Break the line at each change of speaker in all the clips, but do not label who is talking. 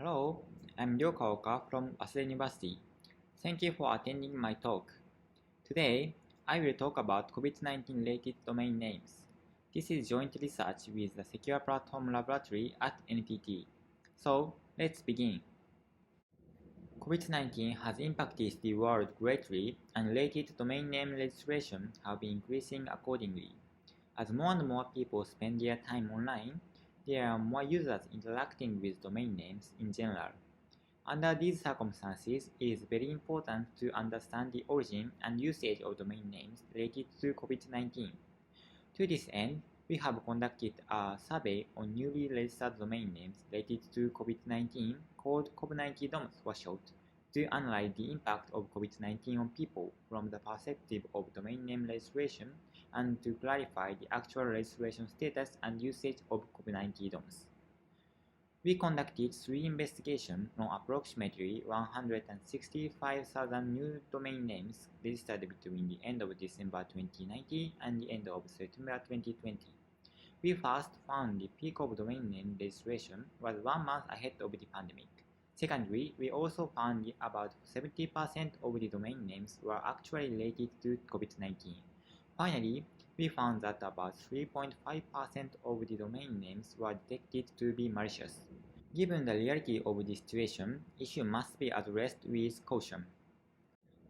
Hello, I'm Kawaoka from Waseda University. Thank you for attending my talk. Today, I will talk about COVID-19 related domain names. This is joint research with the Secure Platform Laboratory at NTT. So, let's begin. COVID-19 has impacted the world greatly, and related domain name registration have been increasing accordingly. As more and more people spend their time online, there are more users interacting with domain names in general. Under these circumstances, it is very important to understand the origin and usage of domain names related to COVID-19. To this end, we have conducted a survey on newly registered domain names related to COVID-19 called COVID-19 DOMs for short, to analyze the impact of COVID-19 on people from the perspective of domain name registration and to clarify the actual registration status and usage of COVID-19 DOMs. We conducted 3 investigations on approximately 165,000 new domain names registered between the end of December 2019 and the end of September 2020. We first found the peak of domain name registration was 1 month ahead of the pandemic. Secondly, we also found about 70% of the domain names were actually related to COVID-19. Finally, we found that about 3.5% of the domain names were detected to be malicious. Given the reality of the situation, issue must be addressed with caution.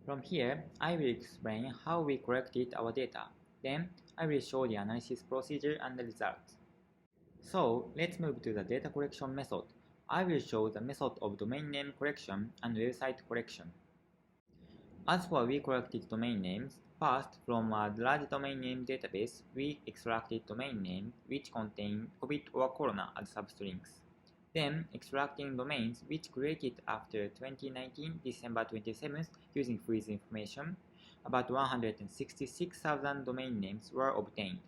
From here, I will explain how we collected our data. Then, I will show the analysis procedure and the results. So, let's move to the data collection method. I will show the method of domain name collection and website collection. As for we collected domain names, first, from a large domain name database, we extracted domain names which contain COVID or corona as substrings. Then, extracting domains which created after 2019 December 27th using freeze information, about 166,000 domain names were obtained.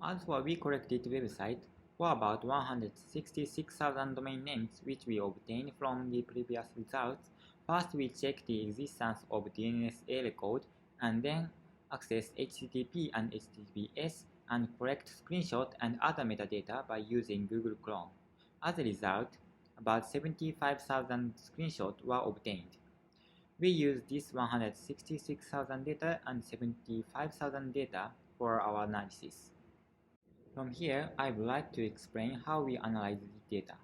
As for we collected website, for about 166,000 domain names which we obtained from the previous results, first we check the existence of DNSA record and then access HTTP and HTTPS and collect screenshot and other metadata by using Google Chrome. As a result, about 75,000 screenshots were obtained. We used this 166,000 data and 75,000 data for our analysis. From here, I would like to explain how we analyze the data.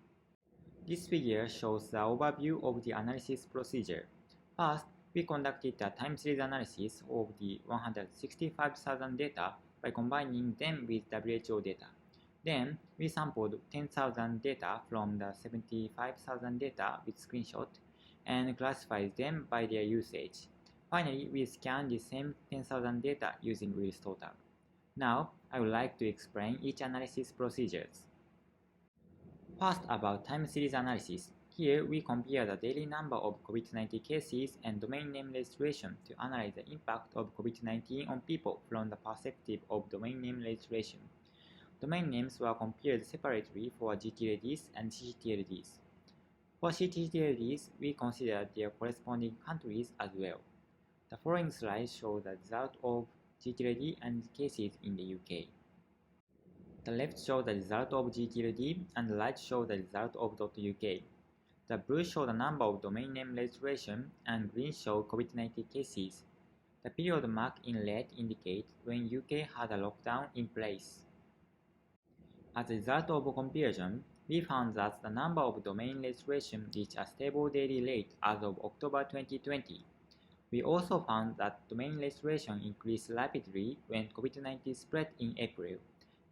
This figure shows the overview of the analysis procedure. First, we conducted a time series analysis of the 165,000 data by combining them with WHO data. Then, we sampled 10,000 data from the 75,000 data with screenshot and classified them by their usage. Finally, we scanned the same 10,000 data using RealsTotal. Now, I would like to explain each analysis procedures. First, about time series analysis. Here, we compare the daily number of COVID-19 cases and domain name registration to analyze the impact of COVID-19 on people from the perspective of domain name registration. Domain names were compared separately for GTLDs and CTLDs. For CTLDs, we considered their corresponding countries as well. The following slides show the result of GTLD and cases in the UK. The left shows the result of GTLD and the right shows the result of .uk. The blue shows the number of domain name registration and green shows COVID-19 cases. The period marked in red indicates when UK had a lockdown in place. As a result of comparison, we found that the number of domain registration reached a stable daily rate as of October 2020. We also found that domain registration increased rapidly when COVID-19 spread in April,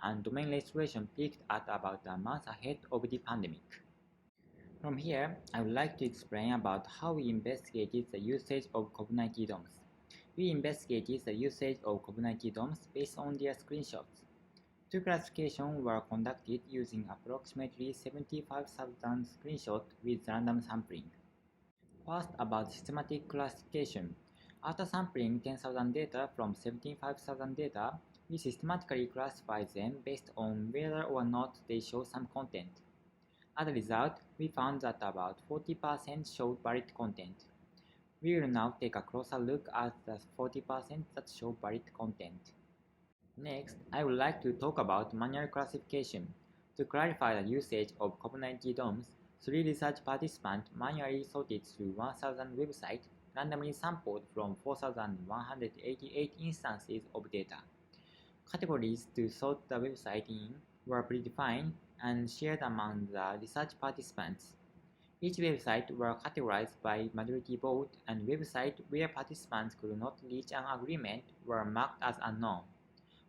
and domain registration peaked at about a month ahead of the pandemic. From here, I would like to explain about how we investigated the usage of COVID-19 DOMs. We investigated the usage of COVID-19 DOMs based on their screenshots. 2 classifications were conducted using approximately 75,000 screenshots with random sampling. First, about systematic classification. After sampling 10,000 data from 75,000 data, we systematically classify them based on whether or not they show some content. As a result, we found that about 40% showed valid content. We will now take a closer look at the 40% that show valid content. Next, I would like to talk about manual classification. To clarify the usage of COVID-19 DOMs, 3 research participants manually sorted through 1,000 websites, randomly sampled from 4,188 instances of data. Categories to sort the website in were predefined and shared among the research participants. Each website were categorized by majority vote, and websites where participants could not reach an agreement were marked as unknown.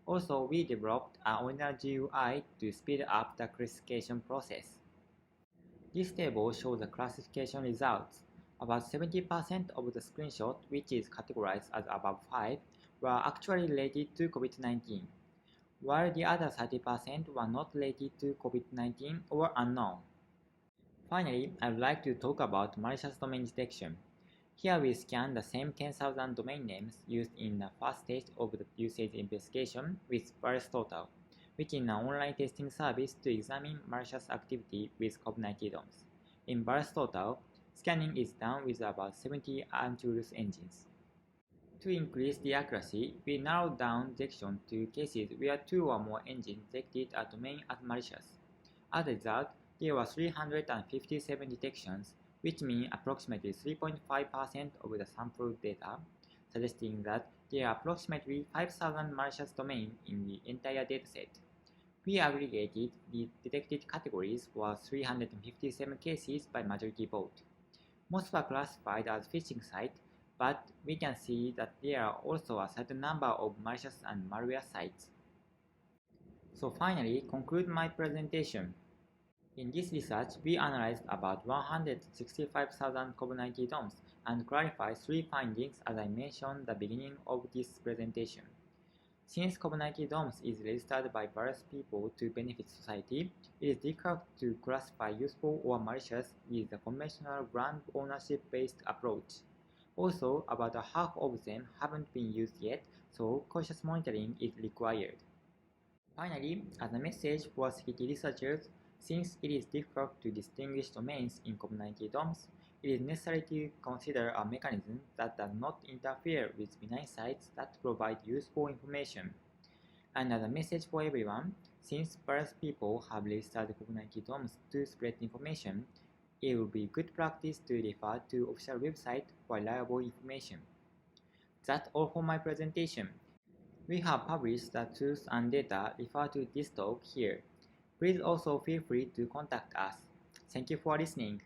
Also, we developed an original GUI to speed up the classification process. This table shows the classification results. About 70% of the screenshots, which is categorized as above 5, were actually related to COVID-19, while the other 30% were not related to COVID-19 or unknown. Finally, I would like to talk about malicious domain detection. Here we scan the same 10,000 domain names used in the first stage of the usage investigation with VirusTotal, which is an online testing service to examine malicious activity with COVID-19 DOMs. In VirusTotal, scanning is done with about 70 antivirus engines. To increase the accuracy, we narrowed down detection to cases where 2 or more engines detected a domain as malicious. As a result, there were 357 detections, which mean approximately 3.5% of the sampled data, suggesting that there are approximately 5,000 malicious domains in the entire dataset. We aggregated the detected categories for 357 cases by majority vote. Most were classified as phishing sites, but we can see that there are also a certain number of malicious and malware sites. So finally, conclude my presentation. In this research, we analyzed about 165,000 COVID-19 DOMs and clarified 3 findings as I mentioned at the beginning of this presentation. Since COVID-19 DOMs is registered by various people to benefit society, it is difficult to classify useful or malicious with the conventional brand ownership-based approach. Also, about half of them haven't been used yet, so cautious monitoring is required. Finally, as a message for security researchers, since it is difficult to distinguish domains in COVID-19 DOMs, it is necessary to consider a mechanism that does not interfere with benign sites that provide useful information. And as a message for everyone, since various people have registered COVID-19 DOMs to spread information, it will be good practice to refer to official websites for reliable information. That's all for my presentation. We have published the tools and data referred to this talk here. Please also feel free to contact us. Thank you for listening.